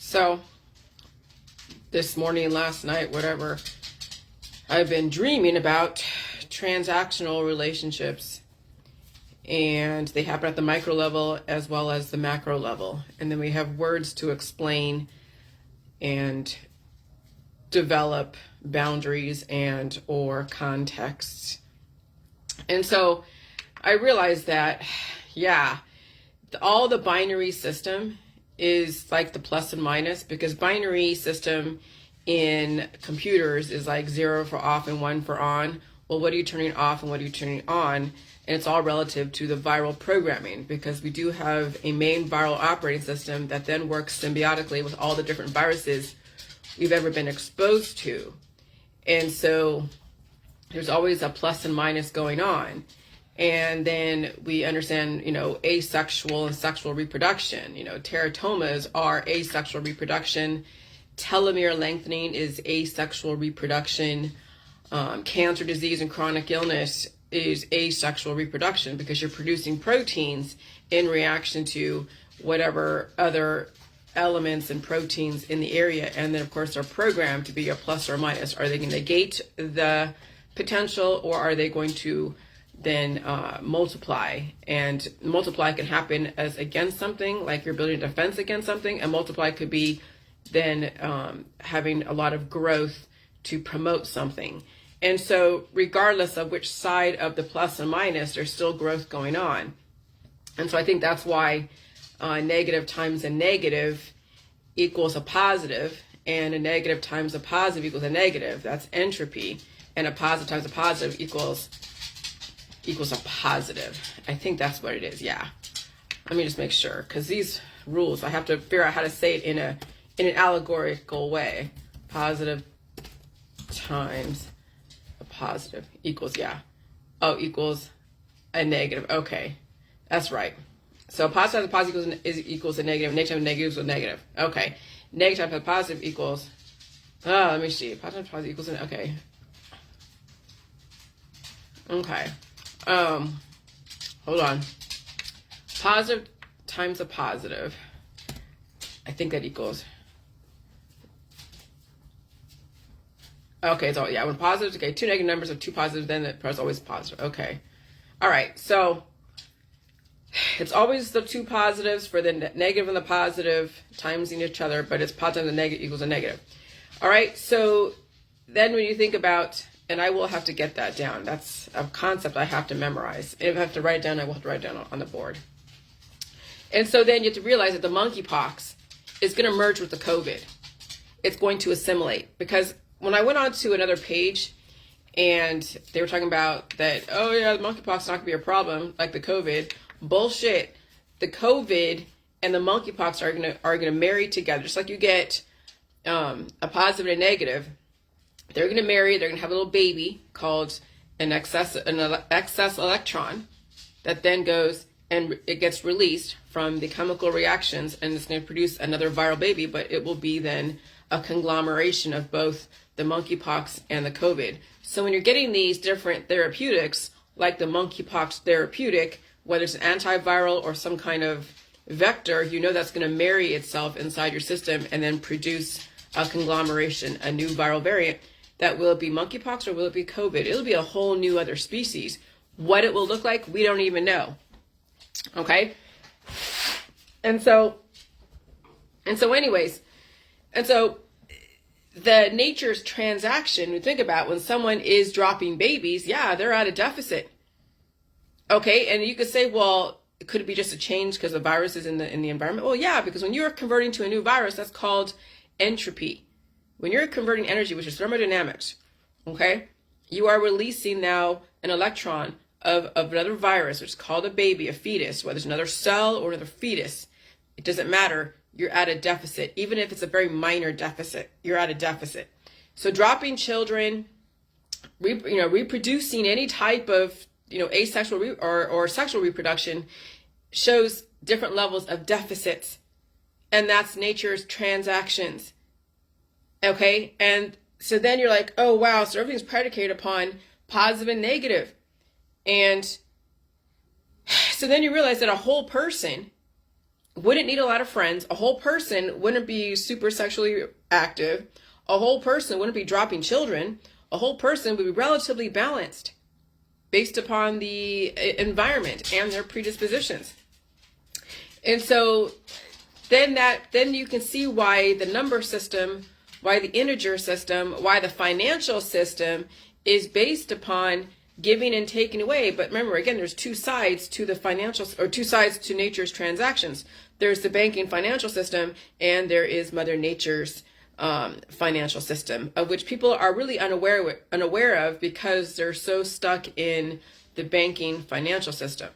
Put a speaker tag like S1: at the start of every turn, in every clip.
S1: So this morning, last night, whatever, I've been dreaming about transactional relationships, and they happen at the micro level as well as the macro level. And then we have words to explain and develop boundaries and or contexts. And so I realized that, yeah, all the binary system is like the plus and minus, because binary system in computers is like 0 for off and 1 for on. Well, what are you turning off and what are you turning on? And it's all relative to the viral programming, because we do have a main viral operating system that then works symbiotically with all the different viruses we've ever been exposed to. And so there's always a plus and minus going on. And then we understand, asexual and sexual reproduction. Teratomas are asexual reproduction. Telomere lengthening is asexual reproduction. Cancer, disease, and chronic illness is asexual reproduction, because you're producing proteins in reaction to whatever other elements and proteins in the area. And then, of course, they're programmed to be a plus or a minus. Are they going to negate the potential, or are they going to then multiply? And multiply can happen as against something, like you're building a defense against something, and multiply could be then having a lot of growth to promote something. And so regardless of which side of the plus and minus, there's still growth going on. And so I think that's why negative times a negative equals a positive, and a negative times a positive equals a negative. That's entropy. And a positive times a positive equals a positive. I think that's what it is. Yeah. Let me just make sure, because these rules, I have to figure out how to say it in an allegorical way. Positive times a positive equals, equals a negative. Okay, that's right. So positive times a positive equals a negative. Negative times a negative equals a negative. Okay. Negative times a positive equals, let me see. Positive times a positive equals okay. Okay. Hold on. Positive times a positive, I think that equals, okay, so yeah, when positives, okay, two negative numbers of two positives, then it's always positive. Okay. All right. So it's always the two positives for the negative and the positive timesing each other, but it's positive and the negative equals a negative. All right. So then when you think about, and I will have to get that down. That's a concept I have to memorize. If I have to write it down, I will have to write it down on the board. And so then you have to realize that the monkeypox is going to merge with the COVID. It's going to assimilate, because when I went on to another page and they were talking about that, oh yeah, the monkeypox is not going to be a problem like the COVID. Bullshit. The COVID and the monkeypox are going to marry together. Just like you get a positive and a negative. They're going to marry. They're going to have a little baby called an excess electron that then goes and it gets released from the chemical reactions, and it's going to produce another viral baby, but it will be then a conglomeration of both the monkeypox and the COVID. So when you're getting these different therapeutics, like the monkeypox therapeutic, whether it's an antiviral or some kind of vector, that's going to marry itself inside your system and then produce a conglomeration, a new viral variant. That will it be monkeypox or will it be COVID? It'll be a whole new other species. What it will look like, we don't even know. Okay? And so the nature's transaction, you think about when someone is dropping babies, yeah, they're at a deficit. Okay, and you could say, well, could it be just a change because the virus is in the environment? Well, yeah, because when you're converting to a new virus, that's called entropy. When you're converting energy, which is thermodynamics, okay, you are releasing now an electron of another virus, which is called a baby, a fetus, whether it's another cell or another fetus. It doesn't matter. You're at a deficit. Even if it's a very minor deficit, you're at a deficit. So dropping children, reproducing any type of, asexual or sexual reproduction shows different levels of deficits. And that's nature's transactions. Okay, and so then you're like, oh, wow, so everything's predicated upon positive and negative. And so then you realize that a whole person wouldn't need a lot of friends. A whole person wouldn't be super sexually active. A whole person wouldn't be dropping children. A whole person would be relatively balanced based upon the environment and their predispositions. And so then you can see why the number system, why the integer system, why the financial system is based upon giving and taking away. But remember, again, there's two sides to the financial, or two sides to nature's transactions. There's the banking financial system, and there is Mother Nature's financial system, of which people are really unaware of because they're so stuck in the banking financial system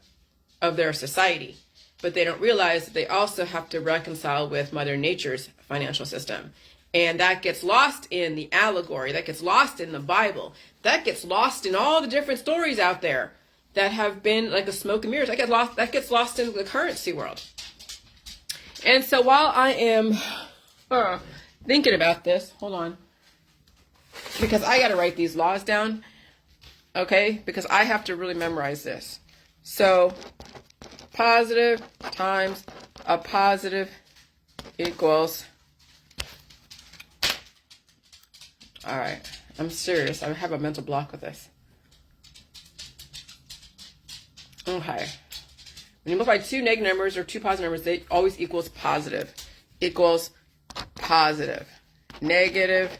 S1: of their society. But they don't realize that they also have to reconcile with Mother Nature's financial system. And that gets lost in the allegory, that gets lost in the Bible, that gets lost in all the different stories out there that have been like the smoke and mirrors. That gets lost in the currency world. And so while I am thinking about this, hold on, because I got to write these laws down, okay? Because I have to really memorize this. So positive times a positive equals, all right, I'm serious. I have a mental block with this. Okay. When you multiply two negative numbers or two positive numbers, they always equals positive. Equals positive. Negative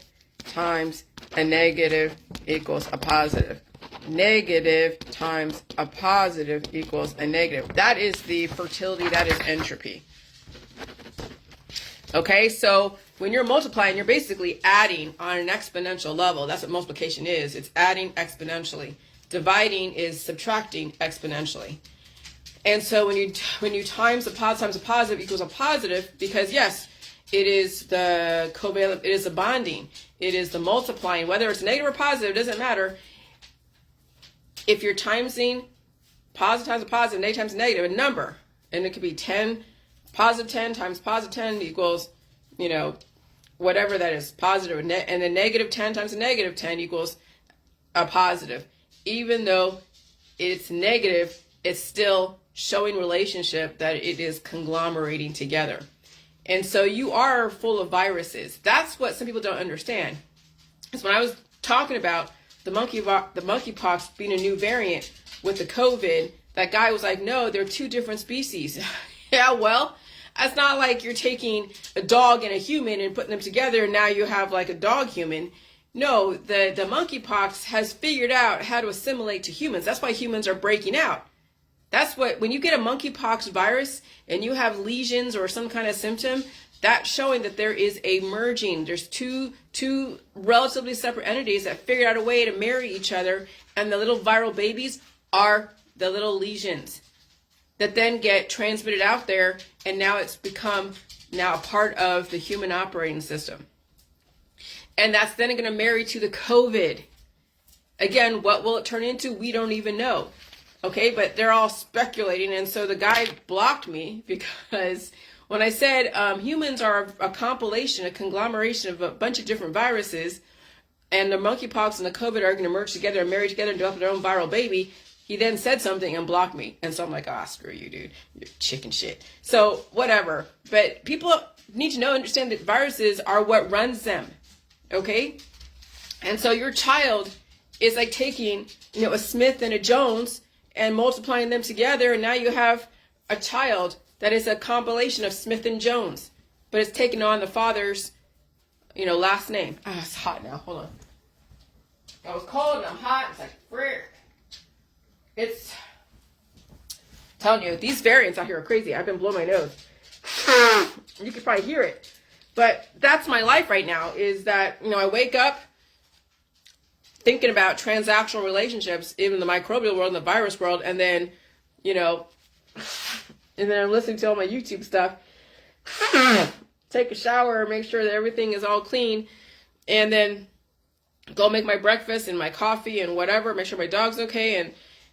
S1: times a negative equals a positive. Negative times a positive equals a negative. That is the fertility, that is entropy. Okay, so when you're multiplying, you're basically adding on an exponential level. That's what multiplication is. It's adding exponentially. Dividing is subtracting exponentially. And so when you times a positive equals a positive, because yes, it is the covalent, it is the bonding, it is the multiplying, whether it's negative or positive, it doesn't matter. If you're timesing positive times a positive, negative times a negative, a number, and it could be 10, positive 10 times positive 10 equals, you know, whatever that is, positive, and then negative 10 times a negative 10 equals a positive. Even though it's negative, it's still showing relationship that it is conglomerating together. And so you are full of viruses. That's what some people don't understand. Because when I was talking about the monkeypox being a new variant with the COVID, that guy was like, no, they're two different species. Yeah, well, it's not like you're taking a dog and a human and putting them together and now you have like a dog human. No, the monkeypox has figured out how to assimilate to humans. That's why humans are breaking out. That's what, when you get a monkeypox virus and you have lesions or some kind of symptom, that's showing that there is a merging. There's two relatively separate entities that figured out a way to marry each other, and the little viral babies are the little lesions that then get transmitted out there, and now it's become now a part of the human operating system. And that's then going to marry to the COVID. Again, what will it turn into? We don't even know. Okay, but they're all speculating. And so the guy blocked me because when I said humans are a compilation, a conglomeration of a bunch of different viruses, and the monkeypox and the COVID are going to merge together and marry together and develop their own viral baby, he then said something and blocked me. And so I'm like, screw you, dude. You're chicken shit. So whatever. But people need to understand that viruses are what runs them. Okay? And so your child is like taking, a Smith and a Jones and multiplying them together, and now you have a child that is a compilation of Smith and Jones, but it's taking on the father's, last name. It's hot now. Hold on. I was cold and I'm hot. It's like, frick. It's telling you, these variants out here are crazy. I've been blowing my nose. You could probably hear it. But that's my life right now, is that, I wake up thinking about transactional relationships, even in the microbial world and the virus world, and then, and then I'm listening to all my YouTube stuff, take a shower, make sure that everything is all clean, and then go make my breakfast and my coffee and whatever, make sure my dog's okay,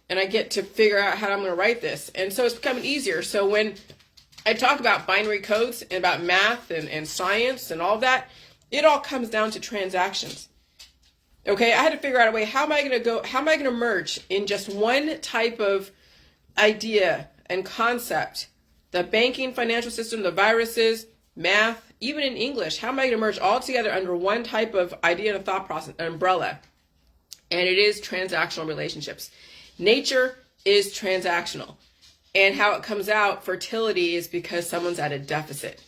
S1: and I get to figure out how I'm going to write this. And so it's becoming easier. So when I talk about binary codes and about math and science and all that, it all comes down to transactions. Okay, I had to figure out a way, how am I going to merge in just one type of idea and concept The banking, financial system, the viruses, math, even in English. How am I going to merge all together under one type of idea and a thought process, an umbrella? And it is transactional relationships. Nature is transactional. And how it comes out, fertility, is because someone's at a deficit.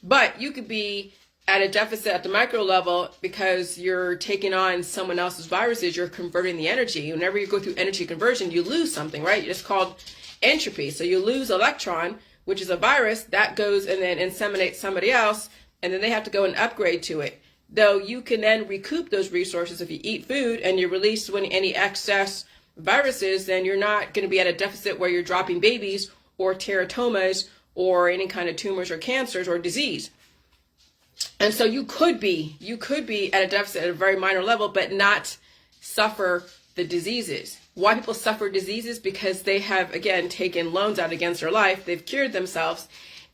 S1: But you could be at a deficit at the micro level because you're taking on someone else's viruses. You're converting the energy. Whenever you go through energy conversion, you lose something, right? It's called entropy. So you lose electron, which is a virus, that goes and then inseminates somebody else, and then they have to go and upgrade to it. Though you can then recoup those resources if you eat food and you release any excess viruses, then you're not going to be at a deficit where you're dropping babies or teratomas or any kind of tumors or cancers or disease. And so you could be at a deficit at a very minor level, but not suffer the diseases. Why people suffer diseases? Because they have, again, taken loans out against their life. They've cured themselves,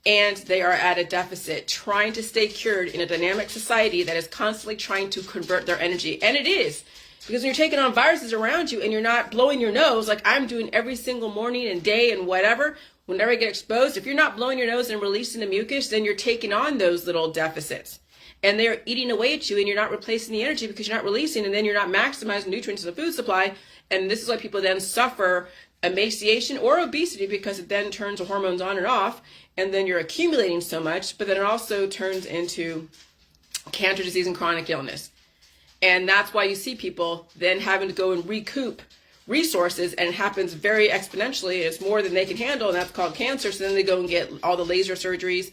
S1: and they are at a deficit, trying to stay cured in a dynamic society that is constantly trying to convert their energy. And it is. Because when you're taking on viruses around you and you're not blowing your nose like I'm doing every single morning and day and whatever, whenever I get exposed, if you're not blowing your nose and releasing the mucus, then you're taking on those little deficits. And they're eating away at you and you're not replacing the energy because you're not releasing, and then you're not maximizing nutrients in the food supply. And this is why people then suffer emaciation or obesity, because it then turns the hormones on and off, and then you're accumulating so much, but then it also turns into cancer, disease, and chronic illness. And that's why you see people then having to go and recoup resources, and it happens very exponentially. It's more than they can handle, and that's called cancer. So then they go and get all the laser surgeries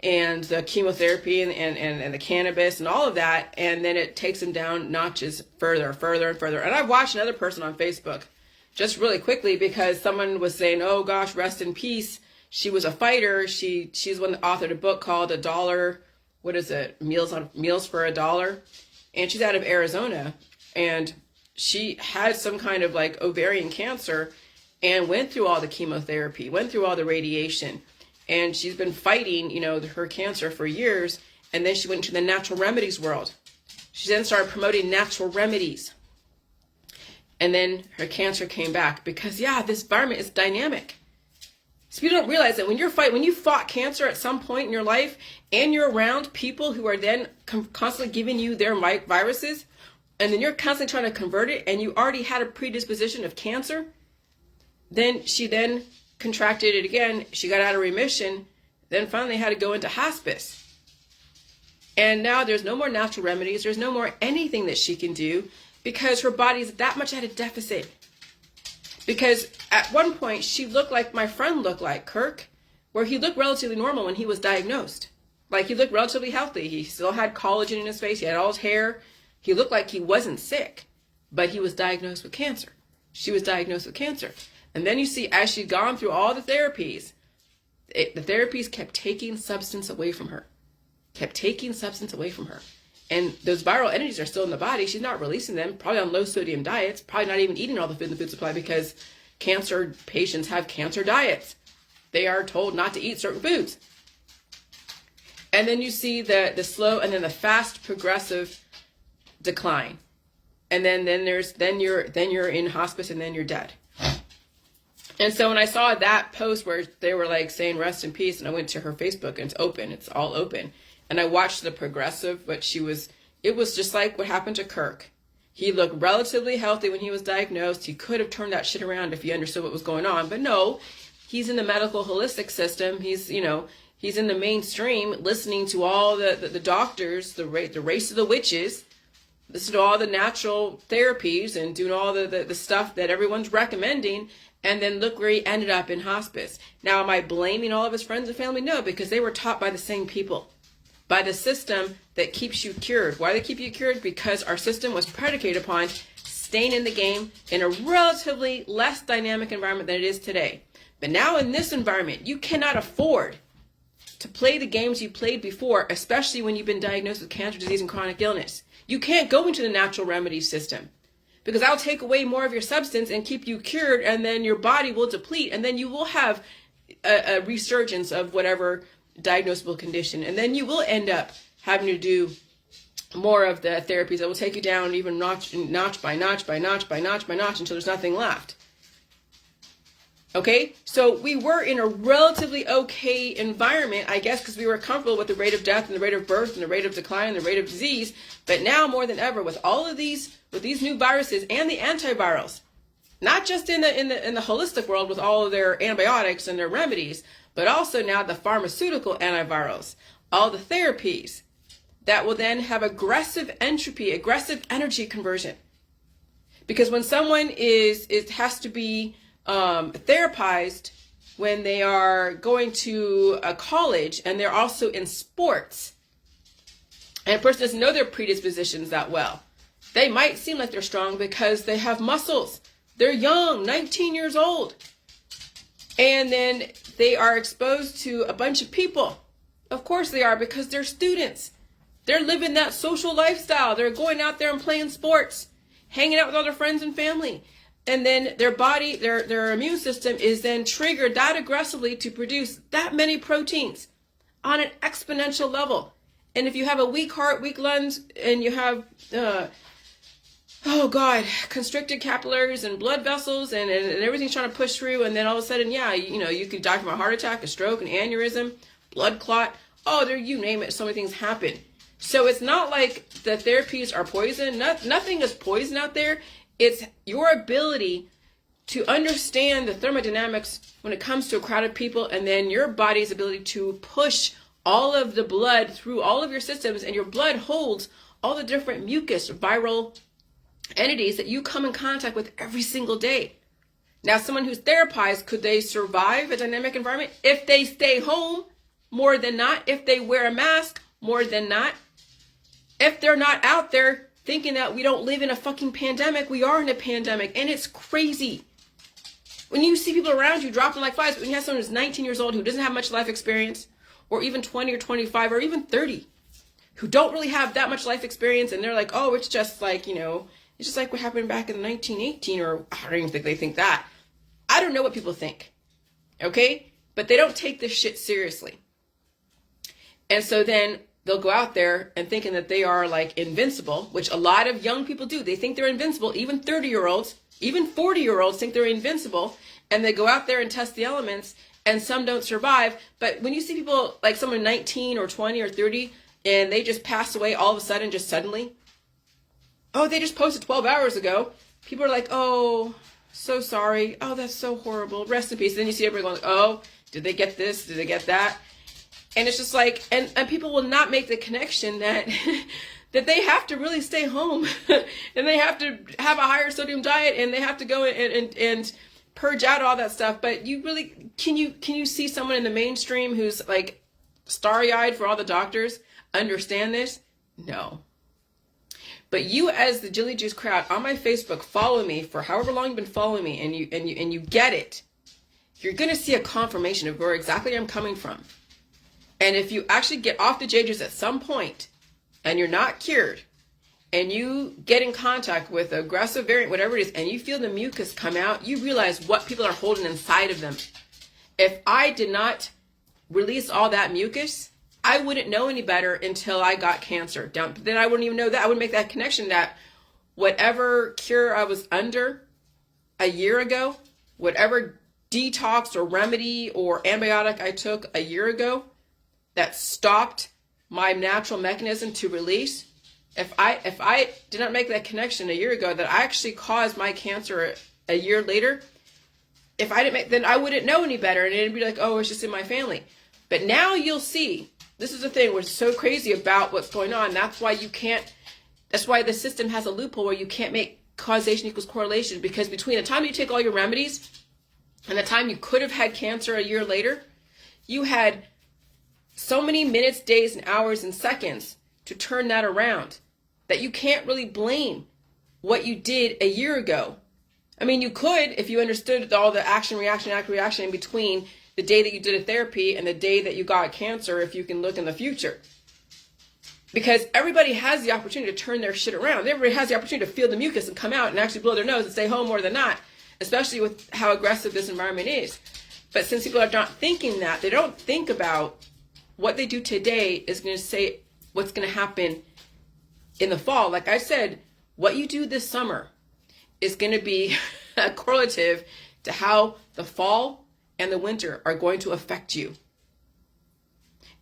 S1: and the chemotherapy and the cannabis and all of that, and then it takes them down notches further and further. And I've watched another person on Facebook just really quickly, because someone was saying, oh gosh, rest in peace. She was a fighter. She's one that authored a book called $1, what is it? Meals for $1. And she's out of Arizona, and she had some kind of like ovarian cancer and went through all the chemotherapy, went through all the radiation, and she's been fighting, her cancer for years. And then she went into the natural remedies world. She then started promoting natural remedies. And then her cancer came back because, this environment is dynamic. So you don't realize that when you fought cancer at some point in your life, and you're around people who are then constantly giving you their viruses, and then you're constantly trying to convert it, and you already had a predisposition of cancer, then she then contracted it again. She got out of remission, then finally had to go into hospice. And now there's no more natural remedies. There's no more anything that she can do, because her body's that much at a deficit. Because at one point, she looked like my friend looked like, Kirk, where he looked relatively normal when he was diagnosed. Like, he looked relatively healthy. He still had collagen in his face. He had all his hair. He looked like he wasn't sick, but he was diagnosed with cancer. She was diagnosed with cancer. And then you see, as she'd gone through all the therapies, the therapies kept taking substance away from her. And those viral energies are still in the body. She's not releasing them, probably on low sodium diets, probably not even eating all the food in the food supply, because cancer patients have cancer diets. They are told not to eat certain foods. And then you see the slow and then the fast progressive decline. And then you're in hospice, and then you're dead. And so when I saw that post where they were like saying rest in peace, and I went to her Facebook, and it's all open. And I watched the progressive, but it was just like what happened to Kirk. He looked relatively healthy when he was diagnosed. He could have turned that shit around if he understood what was going on. But no, he's in the medical holistic system. He's in the mainstream, listening to all the doctors, the race of the witches, listen to all the natural therapies and doing all the stuff that everyone's recommending. And then look where he ended up in hospice. Now, am I blaming all of his friends and family? No, because they were taught by the same people, by the system that keeps you cured. Why do they keep you cured? Because our system was predicated upon staying in the game in a relatively less dynamic environment than it is today. But now in this environment, you cannot afford to play the games you played before, especially when you've been diagnosed with cancer, disease, and chronic illness. You can't go into the natural remedy system, because I'll take away more of your substance and keep you cured, and then your body will deplete, and then you will have a resurgence of whatever diagnosable condition, and then you will end up having to do more of the therapies that will take you down even notch by notch until there's nothing left. Okay, so we were in a relatively okay environment, I guess, because we were comfortable with the rate of death and the rate of birth and the rate of decline and the rate of disease. But now more than ever, with all of these, with these new viruses and the antivirals, not just in the holistic world with all of their antibiotics and their remedies, but also now the pharmaceutical antivirals, all the therapies that will then have aggressive entropy, aggressive energy conversion. Because when someone has to be therapized when they are going to a college and they're also in sports, and a person doesn't know their predispositions that well, they might seem like they're strong because they have muscles. They're young, 19 years old. And then they are exposed to a bunch of people. Of course they are, because they're students. They're living that social lifestyle. They're going out there and playing sports, hanging out with all their friends and family. And then their body, their immune system is then triggered that aggressively to produce that many proteins on an exponential level. And if you have a weak heart, weak lungs, and you have, constricted capillaries and blood vessels and everything's trying to push through, and then all of a sudden, you could die from a heart attack, a stroke, an aneurysm, blood clot. You name it, so many things happen. So it's not like the therapies are poison. Nothing is poison out there. It's your ability to understand the thermodynamics when it comes to a crowd of people, and then your body's ability to push all of the blood through all of your systems, and your blood holds all the different mucus, viral entities that you come in contact with every single day. Now, someone who's therapized, could they survive a dynamic environment? If they stay home, more than not. If they wear a mask, more than not. If they're not out there thinking that we don't live in a fucking pandemic, we are in a pandemic, and it's crazy. When you see people around you dropping like flies, when you have someone who's 19 years old who doesn't have much life experience, or even 20 or 25 or even 30, who don't really have that much life experience, and they're like, oh, it's just like, it's just like what happened back in 1918, or I don't even think they think that. I don't know what people think, okay? But they don't take this shit seriously. And so then they'll go out there and thinking that they are like invincible, which a lot of young people do. They think they're invincible. Even 30-year-olds, even 40-year-olds think they're invincible. And they go out there and test the elements, and some don't survive. But when you see people like someone 19 or 20 or 30, and they just pass away all of a sudden, just suddenly, oh, they just posted 12 hours ago. People are like, oh, so sorry. Oh, that's so horrible. Rest in peace. And then you see everybody going, oh, did they get this? Did they get that? And it's just like, and people will not make the connection that that they have to really stay home and they have to have a higher sodium diet, and they have to go and purge out all that stuff. But you really, can you see someone in the mainstream who's like starry-eyed for all the doctors understand this? No. But you, as the Jilly Juice crowd on my Facebook, follow me for however long you've been following me, and you get it. You're gonna see a confirmation of where exactly I'm coming from. And if you actually get off the J-Juice at some point, and you're not cured, and you get in contact with an aggressive variant, whatever it is, and you feel the mucus come out, you realize what people are holding inside of them. If I did not release all that mucus, I wouldn't know any better until I got cancer. Then I wouldn't even know that. I wouldn't make that connection that whatever cure I was under a year ago, whatever detox or remedy or antibiotic I took a year ago that stopped my natural mechanism to release, if I did not make that connection a year ago that I actually caused my cancer a year later, if I didn't make, then I wouldn't know any better, and it'd be like, oh, it's just in my family. But now you'll see. This is the thing what's so crazy about what's going on. That's why the system has a loophole where you can't make causation equals correlation, because between the time you take all your remedies and the time you could have had cancer a year later, you had so many minutes, days, and hours and seconds to turn that around that you can't really blame what you did a year ago. I mean, you could if you understood all the action, reaction in between the day that you did a therapy and the day that you got cancer, if you can look in the future. Because everybody has the opportunity to turn their shit around. Everybody has the opportunity to feel the mucus and come out and actually blow their nose and stay home more than not, especially with how aggressive this environment is. But since people are not thinking that, they don't think about what they do today is going to say what's going to happen in the fall. Like I said, what you do this summer is going to be a correlative to how the fall and the winter are going to affect you.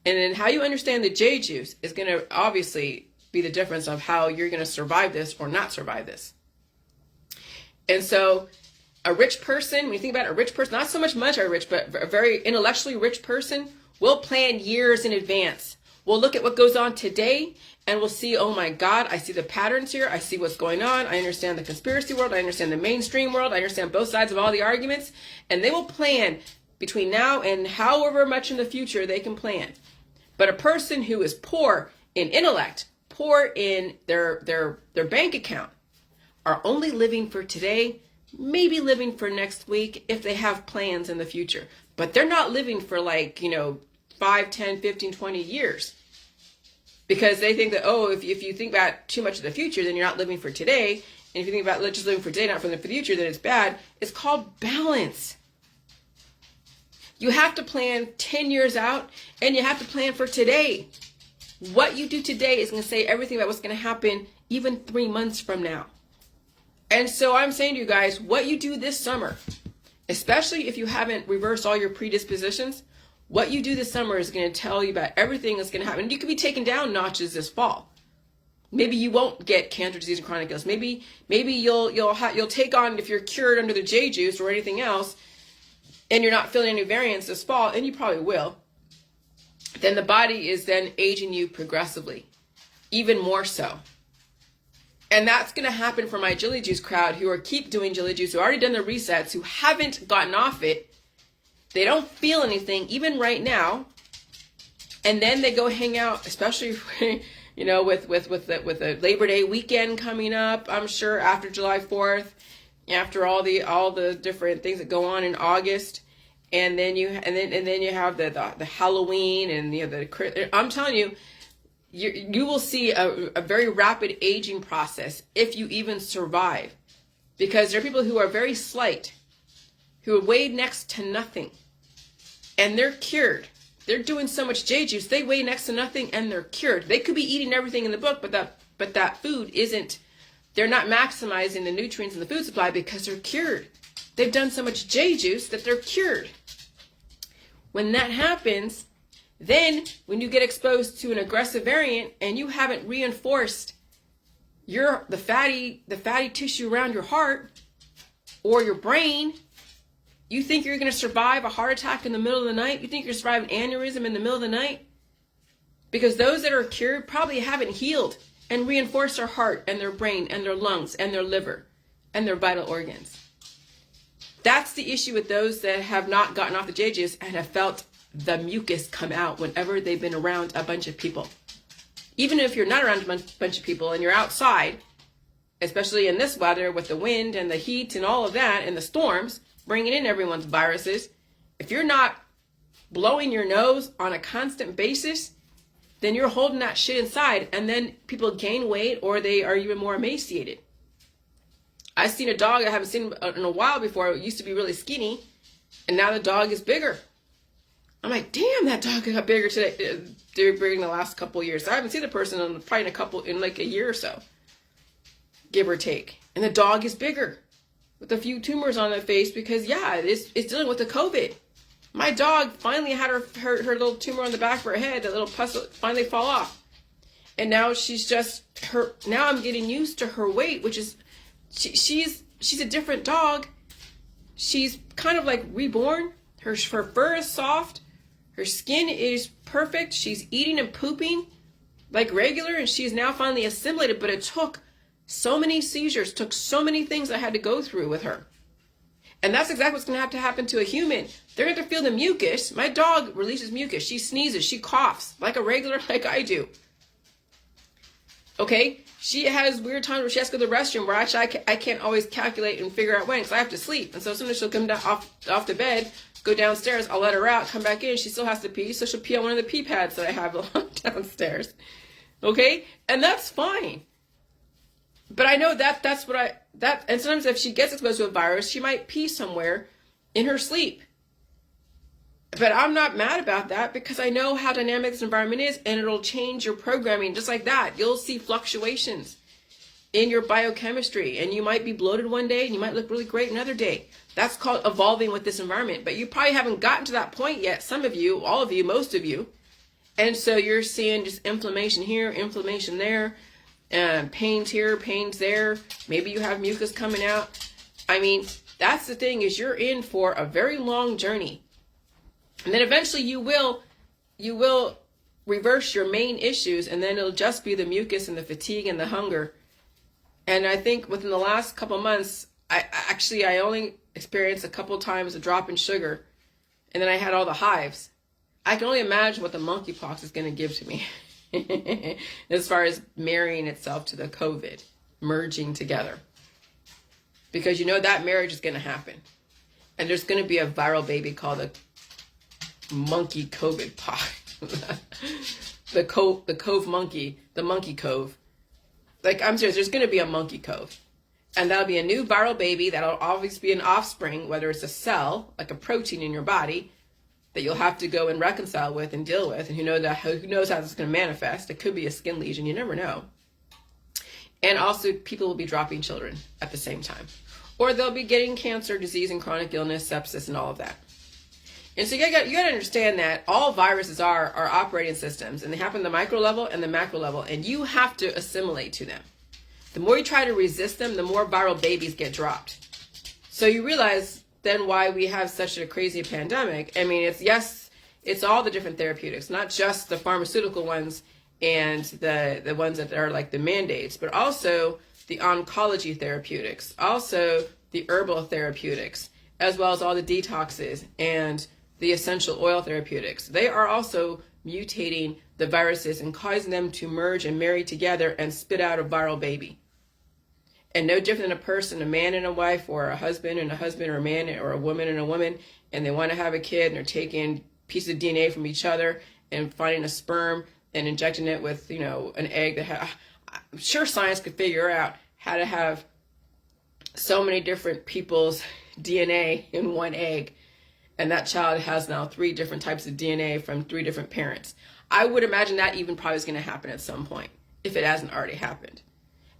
S1: And then how you understand the J juice is going to obviously be the difference of how you're going to survive this or not survive this. And so a rich person, when you think about a rich person, not so much a rich, but a very intellectually rich person will plan years in advance. We'll look at what goes on today and we'll see, oh my God, I see the patterns here. I see what's going on. I understand the conspiracy world. I understand the mainstream world. I understand both sides of all the arguments. And they will plan between now and however much in the future they can plan. But a person who is poor in intellect, poor in their bank account, are only living for today, maybe living for next week if they have plans in the future. But they're not living for 5, 10, 15, 20 years. Because they think that, oh, if you think about too much of the future, then you're not living for today. And if you think about just living for today, not for the future, then it's bad. It's called balance. You have to plan 10 years out, and you have to plan for today. What you do today is going to say everything about what's going to happen even 3 months from now. And so I'm saying to you guys, what you do this summer, especially if you haven't reversed all your predispositions, what you do this summer is going to tell you about everything that's going to happen. You could be taken down notches this fall. Maybe you won't get cancer, disease, and chronic illness. Maybe you'll take on, if you're cured under the J juice or anything else, and you're not feeling any variance this fall, and you probably will, then the body is then aging you progressively, even more so. And that's going to happen for my Jilly Juice crowd who keep doing Jilly Juice, who already done the resets, who haven't gotten off it. They don't feel anything, even right now. And then they go hang out, especially, with the Labor Day weekend coming up, I'm sure, after July 4th, after all the different things that go on in August. And then you have the Halloween and I'm telling you, you will see a very rapid aging process if you even survive, because there are people who are very slight, who are weighed next to nothing, and they're cured. They're doing so much J juice, they weigh next to nothing and they're cured. They could be eating everything in the book, but that food isn't. They're not maximizing the nutrients in the food supply because they're cured. They've done so much J juice that they're cured. When that happens, then when you get exposed to an aggressive variant and you haven't reinforced the fatty tissue around your heart or your brain, you think you're going to survive a heart attack in the middle of the night? You think you're surviving an aneurysm in the middle of the night? Because those that are cured probably haven't healed and reinforced their heart and their brain and their lungs and their liver and their vital organs. That's the issue with those that have not gotten off the J juice and have felt the mucus come out whenever they've been around a bunch of people. Even if you're not around a bunch of people and you're outside, especially in this weather with the wind and the heat and all of that and the storms, bringing in everyone's viruses, if you're not blowing your nose on a constant basis, then you're holding that shit inside, and then people gain weight or they are even more emaciated. I've seen a dog I haven't seen in a while before. It used to be really skinny, and now the dog is bigger. I'm like, damn, that dog got bigger today. They're bigger in the last couple of years. I haven't seen the person in like a year or so, give or take. And the dog is bigger with a few tumors on their face because, yeah, it's dealing with the COVID. My dog finally had her little tumor on the back of her head, that little pus finally fall off. And now she's now I'm getting used to her weight, which is, she's a different dog. She's kind of like reborn. Her fur is soft. Her skin is perfect. She's eating and pooping like regular, and she's now finally assimilated, but it took so many seizures, took so many things I had to go through with her. And that's exactly what's going to have to happen to a human. They're going to feel the mucus. My dog releases mucus. She sneezes. She coughs like a regular, like I do. Okay? She has weird times where she has to go to the restroom where actually I can't always calculate and figure out when because I have to sleep. And so sometimes she'll come down off the bed, go downstairs. I'll let her out, come back in. She still has to pee. So she'll pee on one of the pee pads that I have downstairs. Okay? And that's fine. But I know that's what and sometimes if she gets exposed to a virus, she might pee somewhere in her sleep. But I'm not mad about that because I know how dynamic this environment is, and it'll change your programming just like that. You'll see fluctuations. in your biochemistry, and you might be bloated one day and you might look really great another day. That's called evolving with this environment. But you probably haven't gotten to that point yet. Some of you, all of you, most of you. And so you're seeing just inflammation here, inflammation there, pains here, pains there. Maybe you have mucus coming out. I mean, that's the thing, is you're in for a very long journey. And then eventually you will reverse your main issues, and then it'll just be the mucus and the fatigue and the hunger. And I think within the last couple months, I only experienced a couple times a drop in sugar, and then I had all the hives. I can only imagine what the monkeypox is going to give to me as far as marrying itself to the COVID, merging together. Because you know that marriage is going to happen. And there's going to be a viral baby called a MonkeyCOV pox. the cove monkey, the MonkeyCOV. Like, I'm serious, there's going to be a MonkeyCOV. And that'll be a new viral baby that'll always be an offspring, whether it's a cell, like a protein in your body, that you'll have to go and reconcile with and deal with. And who knows how it's going to manifest. It could be a skin lesion. You never know. And also, people will be dropping children at the same time. Or they'll be getting cancer, disease, and chronic illness, sepsis, and all of that. And so you got to understand that all viruses are operating systems. And they happen at the micro level and the macro level. And you have to assimilate to them. The more you try to resist them, the more viral babies get dropped. So you realize then why we have such a crazy pandemic. I mean, it's all the different therapeutics, not just the pharmaceutical ones and the ones that are like the mandates, but also the oncology therapeutics, also the herbal therapeutics, as well as all the detoxes and the essential oil therapeutics. They are also mutating the viruses and causing them to merge and marry together and spit out a viral baby. And no different than a person, a man and a wife, or a husband and a husband, or a man or a woman and a woman, and they want to have a kid, and they're taking pieces of DNA from each other and finding a sperm and injecting it with, an egg that I'm sure science could figure out how to have so many different people's DNA in one egg. And that child has now 3 different types of DNA from 3 different parents. I would imagine that even probably is going to happen at some point, if it hasn't already happened.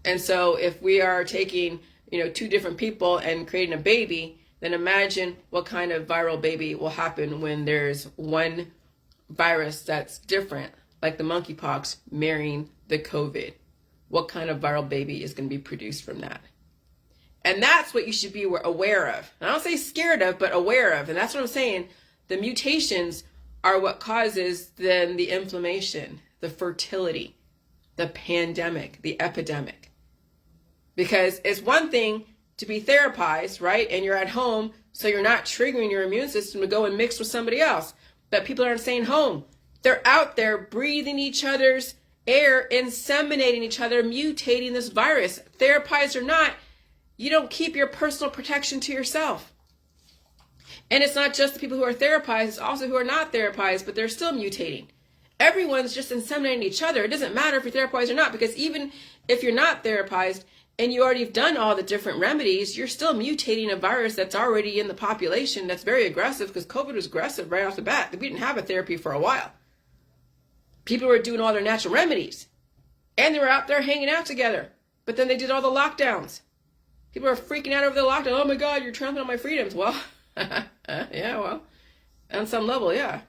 S1: And so if we are taking, 2 different people and creating a baby, then imagine what kind of viral baby will happen when there's one virus that's different, like the monkeypox marrying the COVID. What kind of viral baby is going to be produced from that? And that's what you should be aware of. And I don't say scared of, but aware of. And that's what I'm saying. The mutations are what causes then the inflammation, the fertility, the pandemic, the epidemic. Because it's one thing to be therapized, right? And you're at home, so you're not triggering your immune system to go and mix with somebody else. But people aren't staying home. They're out there breathing each other's air, inseminating each other, mutating this virus. Therapized or not, you don't keep your personal protection to yourself. And it's not just the people who are therapized, it's also who are not therapized, but they're still mutating. Everyone's just inseminating each other. It doesn't matter if you're therapized or not, because even if you're not therapized, and you already have done all the different remedies, you're still mutating a virus that's already in the population that's very aggressive, because COVID was aggressive right off the bat. We didn't have a therapy for a while. People were doing all their natural remedies, and they were out there hanging out together. But then they did all the lockdowns. People were freaking out over the lockdown. Oh my God, you're trampling on my freedoms. Well, yeah, well, on some level, yeah.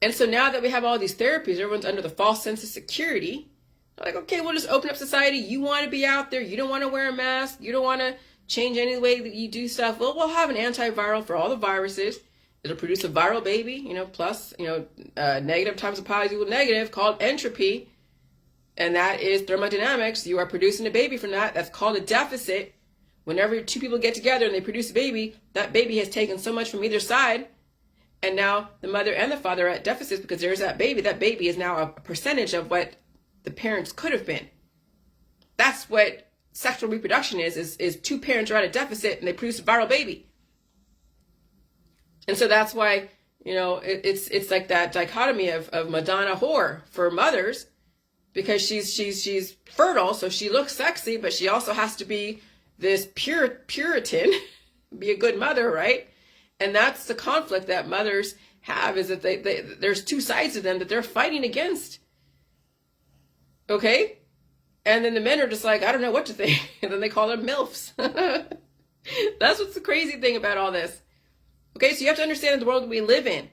S1: And so now that we have all these therapies, everyone's under the false sense of security. Like, okay, we'll just open up society. You want to be out there. You don't want to wear a mask. You don't want to change any way that you do stuff. Well, we'll have an antiviral for all the viruses. It'll produce a viral baby, plus, negative times a positive negative, called entropy. And that is thermodynamics. You are producing a baby from that. That's called a deficit. Whenever 2 people get together and they produce a baby, that baby has taken so much from either side. And now the mother and the father are at deficits because there's that baby. That baby is now a percentage of what the parents could have been. That's what sexual reproduction is 2 parents are at a deficit and they produce a viral baby. And so that's why, it's like that dichotomy of Madonna whore for mothers, because she's fertile, so she looks sexy, but she also has to be this Puritan, be a good mother, right? And that's the conflict that mothers have, is that there's 2 sides of them that they're fighting against. Okay? And then the men are just like, I don't know what to think. And then they call them MILFs. That's what's the crazy thing about all this. Okay, so you have to understand the world we live in.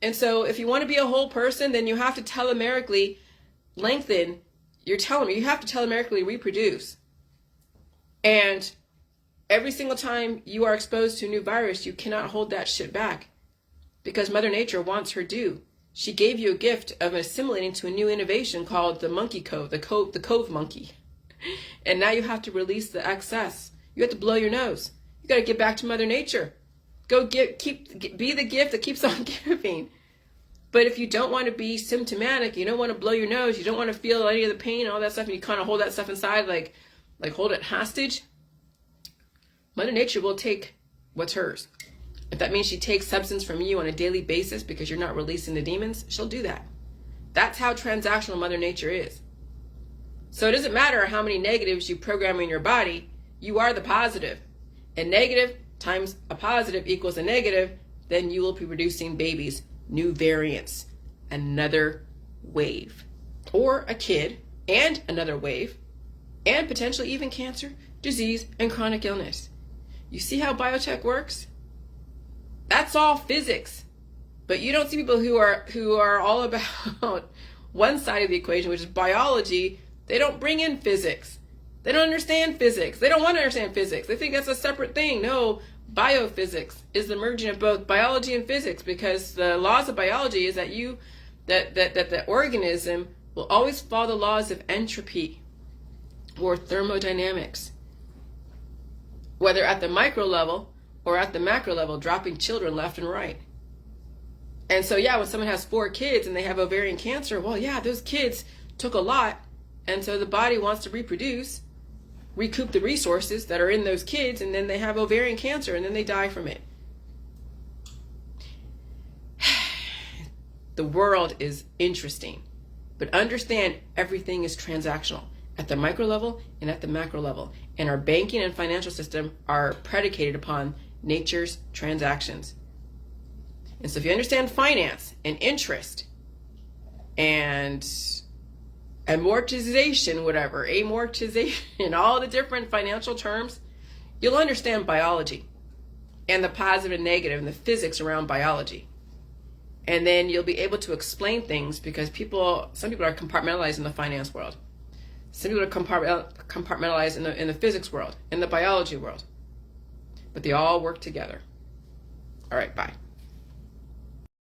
S1: And so if you want to be a whole person, then you have to telomerically lengthen your telomere. You have to telemerically reproduce. And every single time you are exposed to a new virus, you cannot hold that shit back. Because Mother Nature wants her due. She gave you a gift of assimilating to a new innovation called the MonkeyCOV, the cove monkey. And now you have to release the excess. You have to blow your nose. You got to get back to Mother Nature. Be the gift that keeps on giving. But if you don't want to be symptomatic, you don't want to blow your nose, you don't want to feel any of the pain and all that stuff, and you kind of hold that stuff inside, like hold it hostage, Mother Nature will take what's hers. If that means she takes substance from you on a daily basis because you're not releasing the demons, she'll do that. That's how transactional Mother Nature is. So it doesn't matter how many negatives you program in your body, you are the positive. And negative times a positive equals a negative, then you will be producing babies, new variants, another wave. Or a kid, and another wave, and potentially even cancer, disease, and chronic illness. You see how biotech works? That's all physics. But you don't see people who are all about one side of the equation, which is biology. They don't bring in physics. They don't understand physics. They don't want to understand physics. They think that's a separate thing. No, biophysics is the merging of both biology and physics, because the laws of biology is that the organism will always follow the laws of entropy or thermodynamics, whether at the micro level or at the macro level, dropping children left and right. And so, yeah, when someone has 4 kids and they have ovarian cancer, well, yeah, those kids took a lot. And so the body wants to reproduce, recoup the resources that are in those kids, and then they have ovarian cancer and then they die from it. The world is interesting, but understand everything is transactional at the micro level and at the macro level. And our banking and financial system are predicated upon nature's transactions. And so if you understand finance and interest and amortization, all the different financial terms, you'll understand biology and the positive and negative and the physics around biology. And then you'll be able to explain things, because some people are compartmentalized in the finance world. Some people are compartmentalized in the physics world, in the biology world. But they all work together. All right, bye.